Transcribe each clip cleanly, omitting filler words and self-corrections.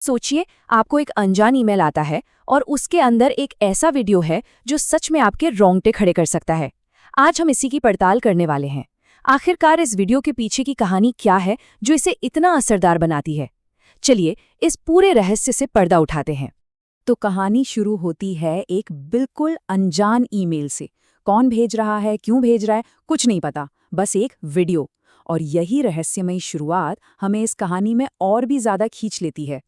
सोचिए, आपको एक अनजान ईमेल आता है और उसके अंदर एक ऐसा वीडियो है जो सच में आपके रोंगटे खड़े कर सकता है। आज हम इसी की पड़ताल करने वाले हैं। आखिरकार इस वीडियो के पीछे की कहानी क्या है जो इसे इतना असरदार बनाती है। चलिए इस पूरे रहस्य से पर्दा उठाते हैं। तो कहानी शुरू होती है एक बिल्कुल अनजान ईमेल से। कौन भेज रहा है, क्यों भेज रहा है, कुछ नहीं पता, बस एक वीडियो। और यही रहस्यमयी शुरुआत हमें इस कहानी में और भी ज्यादा खींच लेती है।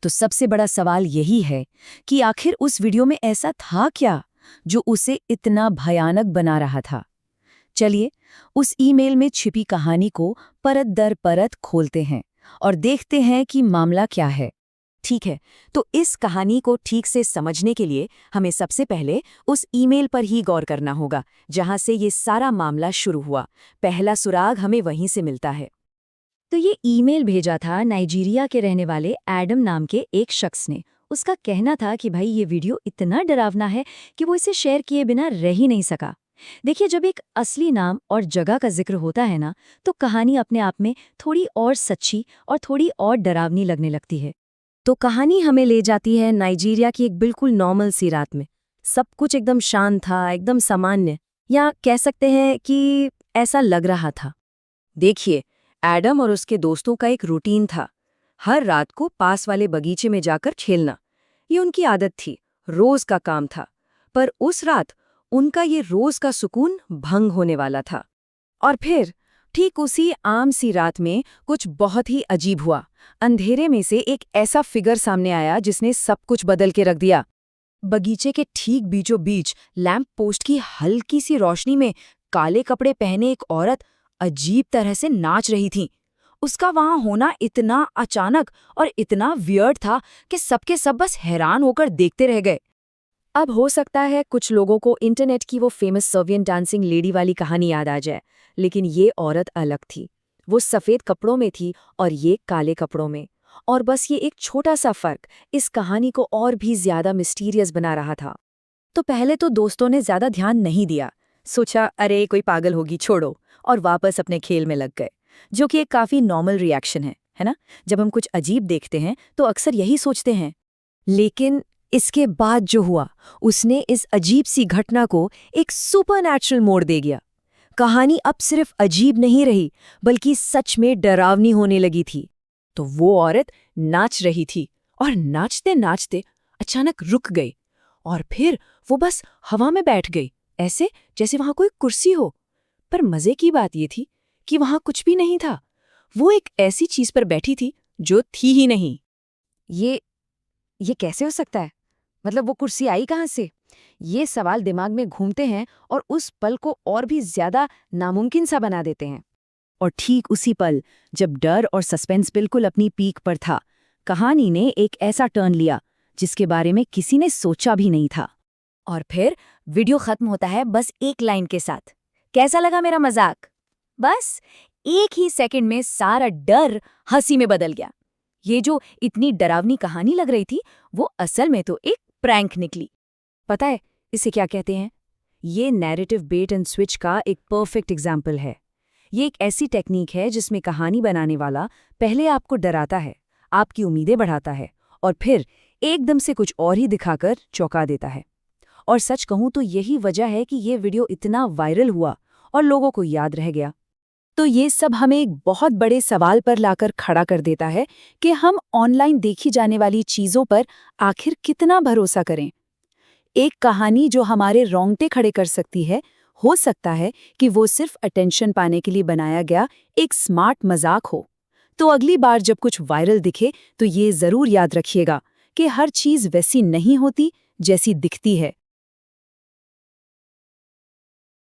तो सबसे बड़ा सवाल यही है कि आखिर उस वीडियो में ऐसा था क्या जो उसे इतना भयानक बना रहा था। चलिए उस ईमेल में छिपी कहानी को परत दर परत खोलते हैं और देखते हैं कि मामला क्या है। ठीक है, तो इस कहानी को ठीक से समझने के लिए हमें सबसे पहले उस ईमेल पर ही गौर करना होगा जहां से ये सारा मामला शुरू हुआ। पहला सुराग हमें वहीं से मिलता है। तो ये ईमेल भेजा था नाइजीरिया के रहने वाले एडम नाम के एक शख्स ने। उसका कहना था कि भाई ये वीडियो इतना डरावना है कि वो इसे शेयर किए बिना रह ही नहीं सका। देखिए, जब एक असली नाम और जगह का जिक्र होता है ना, तो कहानी अपने आप में थोड़ी और सच्ची और थोड़ी और डरावनी लगने लगती है। तो कहानी हमें ले जाती है नाइजीरिया की एक बिल्कुल नॉर्मल सी रात में। सब कुछ एकदम शांत था, एकदम सामान्य, या कह सकते हैं कि ऐसा लग रहा था। देखिए, एडम और उसके दोस्तों का एक रूटीन था। हर रात को पास वाले बगीचे में जाकर खेलना, ये उनकी आदत थी, रोज का काम था। पर उस रात उनका ये रोज का सुकून भंग होने वाला था। और फिर ठीक उसी आम सी रात में कुछ बहुत ही अजीब हुआ। अंधेरे में से एक ऐसा फिगर सामने आया जिसने सब कुछ बदल के रख दिया। बगीचे के ठीक बीचों बीच लैंप पोस्ट की हल्की सी रोशनी में काले कपड़े पहने एक औरत अजीब तरह से नाच रही थी। उसका वहां होना इतना अचानक और इतना वियर्ड था कि सबके सब बस हैरान होकर देखते रह गए। अब हो सकता है कुछ लोगों को इंटरनेट की वो फेमस सर्बियन डांसिंग लेडी वाली कहानी याद आ जाए, लेकिन ये औरत अलग थी। वो सफ़ेद कपड़ों में थी और ये काले कपड़ों में। और बस ये एक छोटा सा फर्क इस कहानी को और भी ज्यादा मिस्टीरियस बना रहा था। तो पहले तो दोस्तों ने ज्यादा ध्यान नहीं दिया, सोचा अरे कोई पागल होगी, छोड़ो, और वापस अपने खेल में लग गए, जो कि एक काफी नॉर्मल रिएक्शन है ना। जब हम कुछ अजीब देखते हैं तो अक्सर यही सोचते हैं। लेकिन इसके बाद जो हुआ, उसने इस अजीब सी घटना को एक सुपरनैचुरल मोड़ दे दिया। कहानी अब सिर्फ अजीब नहीं रही, बल्कि सच में डरावनी होने लगी थी। तो वो औरत नाच रही थी और नाचते नाचते अचानक रुक गई, और फिर वो बस हवा में बैठ गई, ऐसे जैसे वहां कोई कुर्सी हो। पर मजे की बात ये थी कि वहां कुछ भी नहीं था। वो एक ऐसी चीज पर बैठी थी जो थी ही नहीं। ये कैसे हो सकता है? मतलब वो कुर्सी आई कहाँ से? ये सवाल दिमाग में घूमते हैं और उस पल को और भी ज्यादा नामुमकिन सा बना देते हैं। और ठीक उसी पल, जब डर और सस्पेंस बिल्कुल अपनी पीक पर था, कहानी ने एक ऐसा टर्न लिया जिसके बारे में किसी ने सोचा भी नहीं था। और फिर वीडियो खत्म होता है बस एक लाइन के साथ, कैसा लगा मेरा मजाक? बस एक ही सेकंड में सारा डर हंसी में बदल गया। ये जो इतनी डरावनी कहानी लग रही थी, वो असल में तो एक प्रैंक निकली। पता है इसे क्या कहते हैं? ये नैरेटिव बेट एंड स्विच का एक परफेक्ट एग्जाम्पल है। ये एक ऐसी टेक्निक है जिसमें कहानी बनाने वाला पहले आपको डराता है, आपकी उम्मीदें बढ़ाता है, और फिर एकदम से कुछ और ही दिखाकर चौंका देता है। और सच कहूं तो यही वजह है कि ये वीडियो इतना वायरल हुआ और लोगों को याद रह गया। तो ये सब हमें एक बहुत बड़े सवाल पर लाकर खड़ा कर देता है कि हम ऑनलाइन देखी जाने वाली चीज़ों पर आखिर कितना भरोसा करें। एक कहानी जो हमारे रोंगटे खड़े कर सकती है, हो सकता है कि वो सिर्फ अटेंशन पाने के लिए बनाया गया एक स्मार्ट मजाक हो। तो अगली बार जब कुछ वायरल दिखे तो ये ज़रूर याद रखिएगा कि हर चीज़ वैसी नहीं होती जैसी दिखती है।